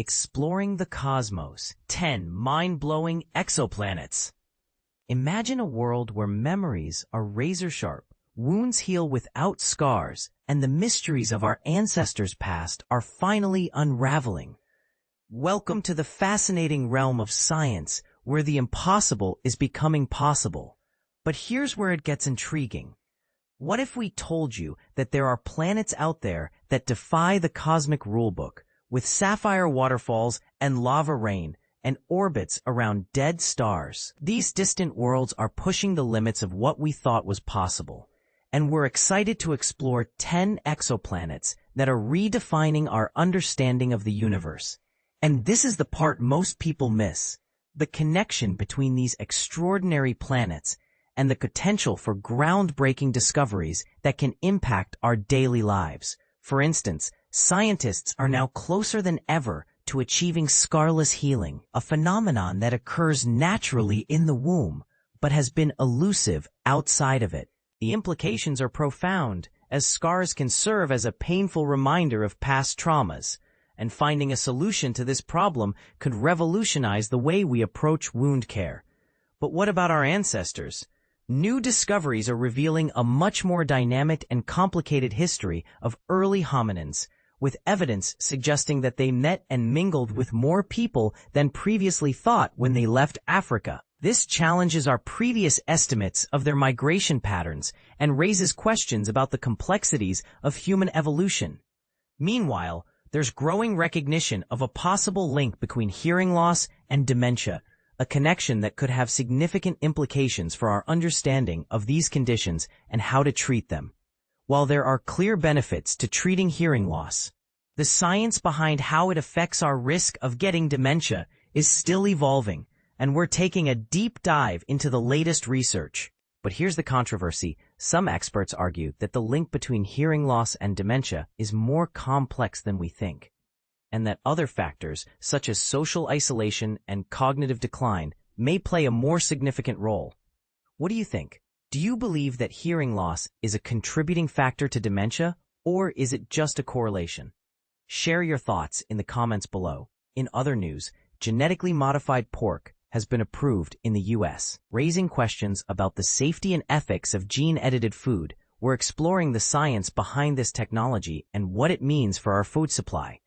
Exploring the cosmos. 10 mind-blowing exoplanets. Imagine a world where memories are razor-sharp, wounds heal without scars, and the mysteries of our ancestors' past are finally unraveling. Welcome to the fascinating realm of science, where the impossible is becoming possible. But here's where it gets intriguing. What if we told you that there are planets out there that defy the cosmic rulebook, with sapphire waterfalls and lava rain, and orbits around dead stars? These distant worlds are pushing the limits of what we thought was possible, and we're excited to explore 10 exoplanets that are redefining our understanding of the universe. And this is the part most people miss: the connection between these extraordinary planets and the potential for groundbreaking discoveries that can impact our daily lives. For instance, scientists are now closer than ever to achieving scarless healing, a phenomenon that occurs naturally in the womb, but has been elusive outside of it. The implications are profound, as scars can serve as a painful reminder of past traumas, and finding a solution to this problem could revolutionize the way we approach wound care. But what about our ancestors? New discoveries are revealing a much more dynamic and complicated history of early hominins, with evidence suggesting that they met and mingled with more people than previously thought when they left Africa. This challenges our previous estimates of their migration patterns and raises questions about the complexities of human evolution. Meanwhile, there's growing recognition of a possible link between hearing loss and dementia, a connection that could have significant implications for our understanding of these conditions and how to treat them. While there are clear benefits to treating hearing loss, the science behind how it affects our risk of getting dementia is still evolving, and we're taking a deep dive into the latest research. But here's the controversy. Some experts argue that the link between hearing loss and dementia is more complex than we think, and that other factors, such as social isolation and cognitive decline, may play a more significant role. What do you think? Do you believe that hearing loss is a contributing factor to dementia, or is it just a correlation? Share your thoughts in the comments below. In other news, genetically modified pork has been approved in the U.S., raising questions about the safety and ethics of gene-edited food. We're exploring the science behind this technology and what it means for our food supply.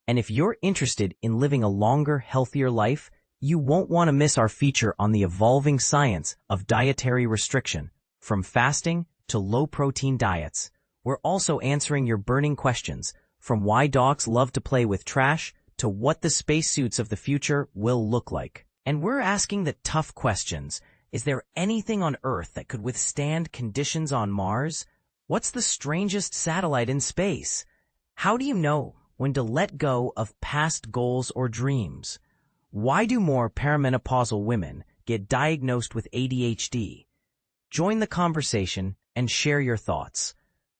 And if you're interested in living a longer, healthier life, you won't want to miss our feature on the evolving science of dietary restriction. From fasting to low-protein diets, we're also answering your burning questions, from why dogs love to play with trash to what the spacesuits of the future will look like. And we're asking the tough questions. Is there anything on Earth that could withstand conditions on Mars? What's the strangest satellite in space? How do you know when to let go of past goals or dreams? Why do more perimenopausal women get diagnosed with ADHD? Join the conversation and share your thoughts.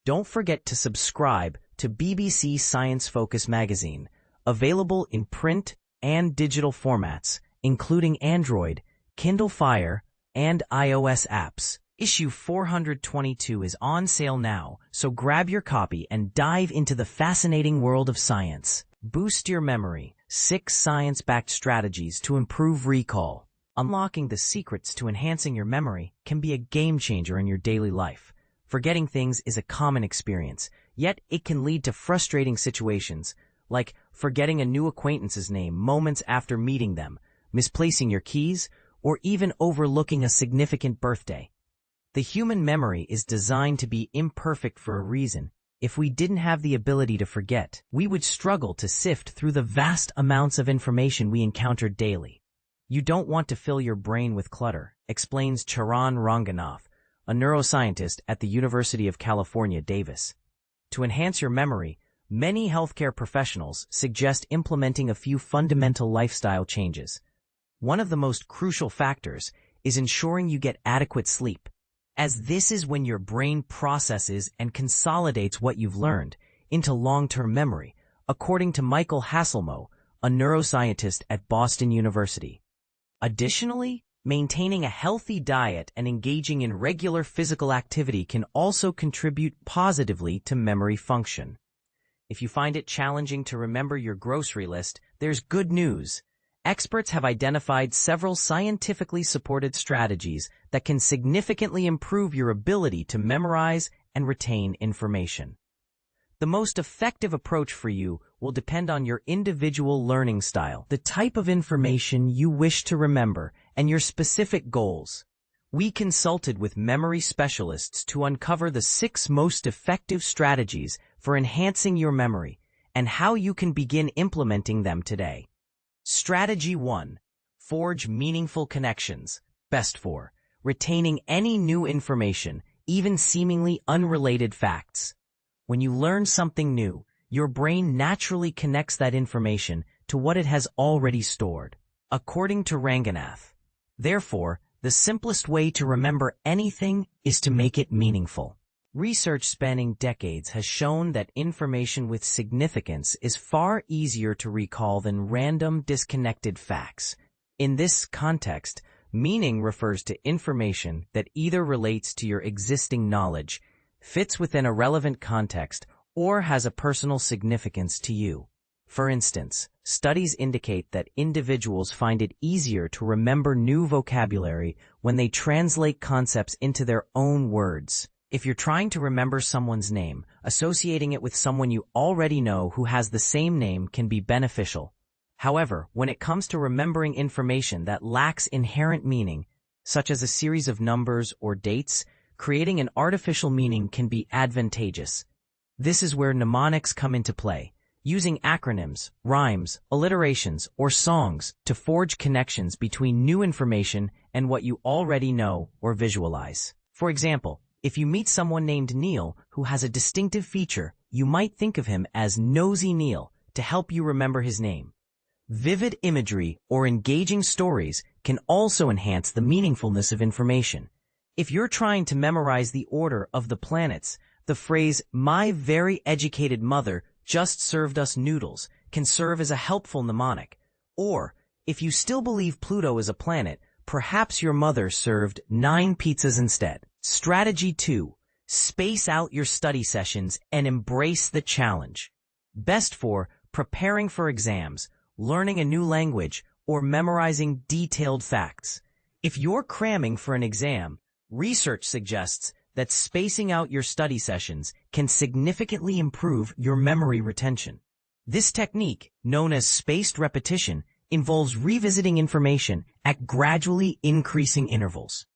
Don't forget to subscribe to BBC Science Focus magazine, available in print and digital formats, including Android, Kindle Fire, and iOS apps. Issue 422 is on sale now, so grab your copy and dive into the fascinating world of science. Boost your memory. 6 science-backed strategies to improve recall. Unlocking the secrets to enhancing your memory can be a game-changer in your daily life. Forgetting things is a common experience, yet it can lead to frustrating situations, like forgetting a new acquaintance's name moments after meeting them, misplacing your keys, or even overlooking a significant birthday. The human memory is designed to be imperfect for a reason. If we didn't have the ability to forget, we would struggle to sift through the vast amounts of information we encounter daily. You don't want to fill your brain with clutter, explains Charan Ranganath, a neuroscientist at the University of California, Davis. To enhance your memory, many healthcare professionals suggest implementing a few fundamental lifestyle changes. One of the most crucial factors is ensuring you get adequate sleep, as this is when your brain processes and consolidates what you've learned into long-term memory, according to Michael Hasselmo, a neuroscientist at Boston University. Additionally, maintaining a healthy diet and engaging in regular physical activity can also contribute positively to memory function. If you find it challenging to remember your grocery list, there's good news. Experts have identified several scientifically supported strategies that can significantly improve your ability to memorize and retain information. The most effective approach for you will depend on your individual learning style, the type of information you wish to remember, and your specific goals. We consulted with memory specialists to uncover the 6 most effective strategies for enhancing your memory and how you can begin implementing them today. Strategy 1. Forge meaningful connections. Best for retaining any new information, even seemingly unrelated facts. When you learn something new, your brain naturally connects that information to what it has already stored. According to Ranganath, therefore, the simplest way to remember anything is to make it meaningful. Research spanning decades has shown that information with significance is far easier to recall than random, disconnected facts. In this context, meaning refers to information that either relates to your existing knowledge, fits within a relevant context, or has a personal significance to you. For instance, studies indicate that individuals find it easier to remember new vocabulary when they translate concepts into their own words. If you're trying to remember someone's name, associating it with someone you already know who has the same name can be beneficial. However, when it comes to remembering information that lacks inherent meaning, such as a series of numbers or dates, creating an artificial meaning can be advantageous. This is where mnemonics come into play, using acronyms, rhymes, alliterations, or songs to forge connections between new information and what you already know or visualize. For example, if you meet someone named Neil who has a distinctive feature, you might think of him as Nosy Neil to help you remember his name. Vivid imagery or engaging stories can also enhance the meaningfulness of information. If you're trying to memorize the order of the planets, the phrase, "My very educated mother just served us noodles," can serve as a helpful mnemonic. Or, if you still believe Pluto is a planet, perhaps your mother served 9 pizzas instead. Strategy 2. Space out your study sessions and embrace the challenge. Best for preparing for exams, learning a new language, or memorizing detailed facts. If you're cramming for an exam, research suggests that spacing out your study sessions can significantly improve your memory retention. This technique, known as spaced repetition, involves revisiting information at gradually increasing intervals.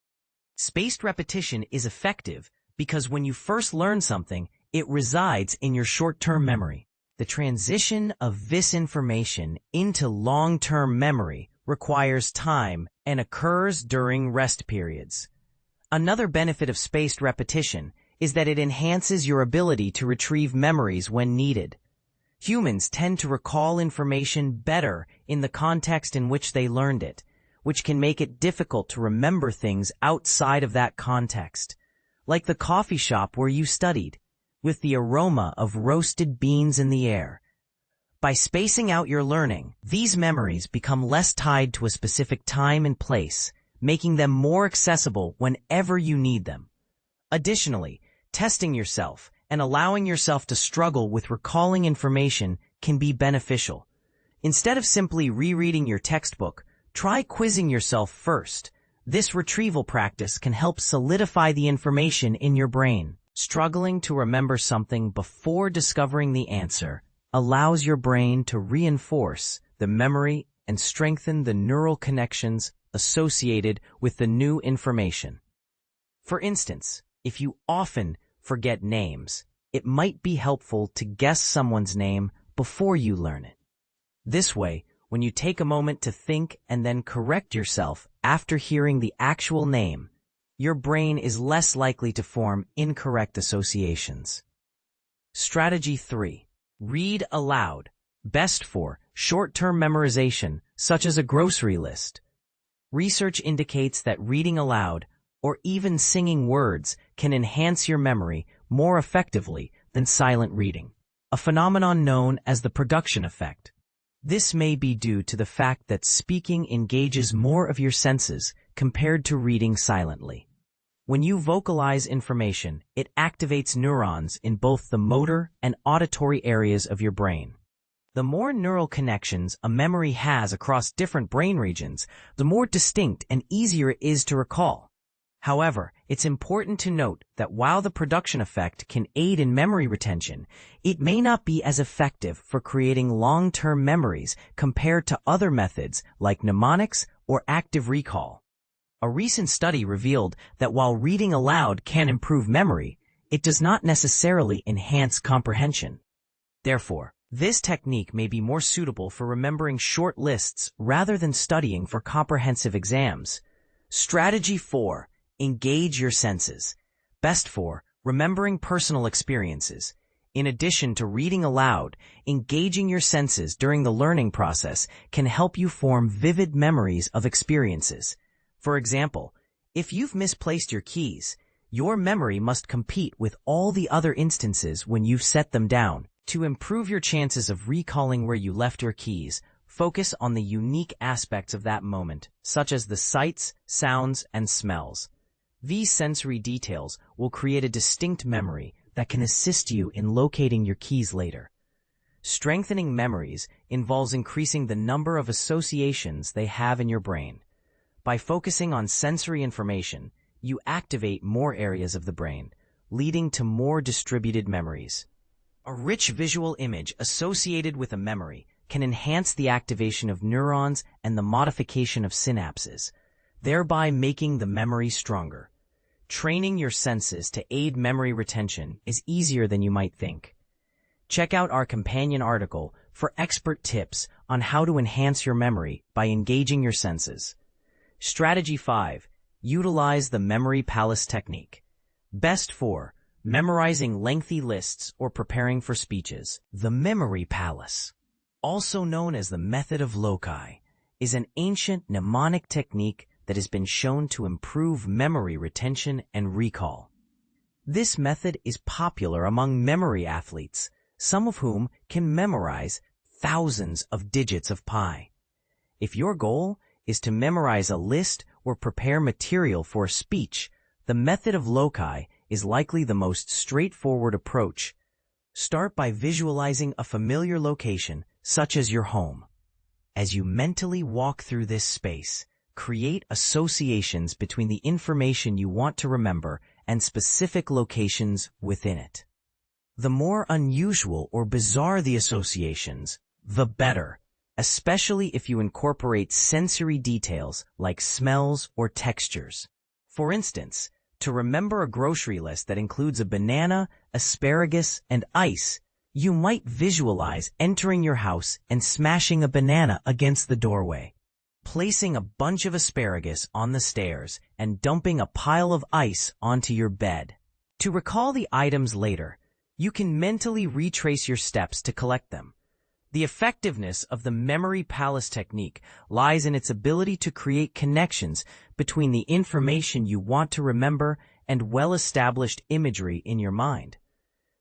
Spaced repetition is effective because when you first learn something, it resides in your short-term memory. The transition of this information into long-term memory requires time and occurs during rest periods. Another benefit of spaced repetition is that it enhances your ability to retrieve memories when needed. Humans tend to recall information better in the context in which they learned it, which can make it difficult to remember things outside of that context. Like the coffee shop where you studied, with the aroma of roasted beans in the air. By spacing out your learning, these memories become less tied to a specific time and place, making them more accessible whenever you need them. Additionally, testing yourself and allowing yourself to struggle with recalling information can be beneficial. Instead of simply rereading your textbook, try quizzing yourself first. This retrieval practice can help solidify the information in your brain. Struggling to remember something before discovering the answer allows your brain to reinforce the memory and strengthen the neural connections associated with the new information. For instance, if you often forget names, it might be helpful to guess someone's name before you learn it. This way, when you take a moment to think and then correct yourself after hearing the actual name, your brain is less likely to form incorrect associations. Strategy 3. Read aloud. Best for short-term memorization, such as a grocery list. Research indicates that reading aloud, or even singing words, can enhance your memory more effectively than silent reading, a phenomenon known as the production effect. This may be due to the fact that speaking engages more of your senses compared to reading silently. When you vocalize information, it activates neurons in both the motor and auditory areas of your brain. The more neural connections a memory has across different brain regions, the more distinct and easier it is to recall. However, it's important to note that while the production effect can aid in memory retention, it may not be as effective for creating long-term memories compared to other methods like mnemonics or active recall. A recent study revealed that while reading aloud can improve memory, it does not necessarily enhance comprehension. Therefore, this technique may be more suitable for remembering short lists rather than studying for comprehensive exams. Strategy 4. Engage your senses. Best for remembering personal experiences. In addition to reading aloud, engaging your senses during the learning process can help you form vivid memories of experiences. For example, if you've misplaced your keys, your memory must compete with all the other instances when you've set them down. To improve your chances of recalling where you left your keys, focus on the unique aspects of that moment, such as the sights, sounds, and smells. These sensory details will create a distinct memory that can assist you in locating your keys later. Strengthening memories involves increasing the number of associations they have in your brain. By focusing on sensory information, you activate more areas of the brain, leading to more distributed memories. A rich visual image associated with a memory can enhance the activation of neurons and the modification of synapses, thereby making the memory stronger. Training your senses to aid memory retention is easier than you might think. Check out our companion article for expert tips on how to enhance your memory by engaging your senses. Strategy 5. Utilize the memory palace technique. Best for memorizing lengthy lists or preparing for speeches. The memory palace, also known as the method of loci, is an ancient mnemonic technique that has been shown to improve memory retention and recall. This method is popular among memory athletes, some of whom can memorize thousands of digits of pi. If your goal is to memorize a list or prepare material for a speech, the method of loci is likely the most straightforward approach. Start by visualizing a familiar location, such as your home. As you mentally walk through this space, create associations between the information you want to remember and specific locations within it. The more unusual or bizarre the associations, the better, especially if you incorporate sensory details like smells or textures. For instance, to remember a grocery list that includes a banana, asparagus, and ice, you might visualize entering your house and smashing a banana against the doorway, placing a bunch of asparagus on the stairs, and dumping a pile of ice onto your bed. To recall the items later, you can mentally retrace your steps to collect them. The effectiveness of the memory palace technique lies in its ability to create connections between the information you want to remember and well-established imagery in your mind.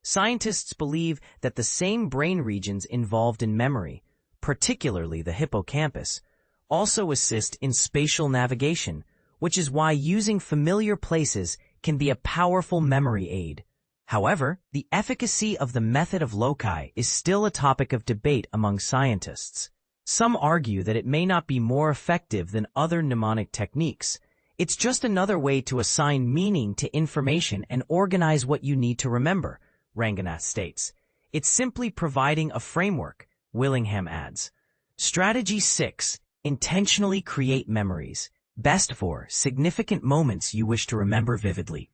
Scientists believe that the same brain regions involved in memory, particularly the hippocampus, also assist in spatial navigation, which is why using familiar places can be a powerful memory aid. However, the efficacy of the method of loci is still a topic of debate among scientists. Some argue that it may not be more effective than other mnemonic techniques. It's just another way to assign meaning to information and organize what you need to remember, Ranganath states. It's simply providing a framework, Willingham adds. Strategy 6. Intentionally create memories. Best for significant moments you wish to remember vividly.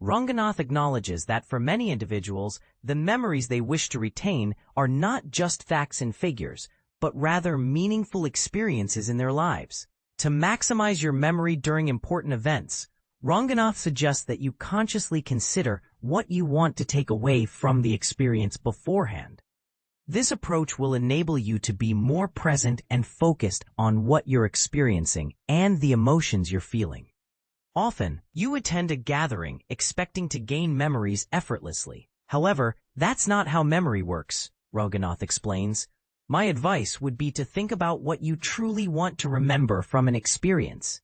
Ranganath acknowledges that for many individuals, the memories they wish to retain are not just facts and figures, but rather meaningful experiences in their lives. To maximize your memory during important events, Ranganath suggests that you consciously consider what you want to take away from the experience beforehand. This approach will enable you to be more present and focused on what you're experiencing and the emotions you're feeling. Often, you attend a gathering expecting to gain memories effortlessly. However, that's not how memory works, Ranganath explains. My advice would be to think about what you truly want to remember from an experience.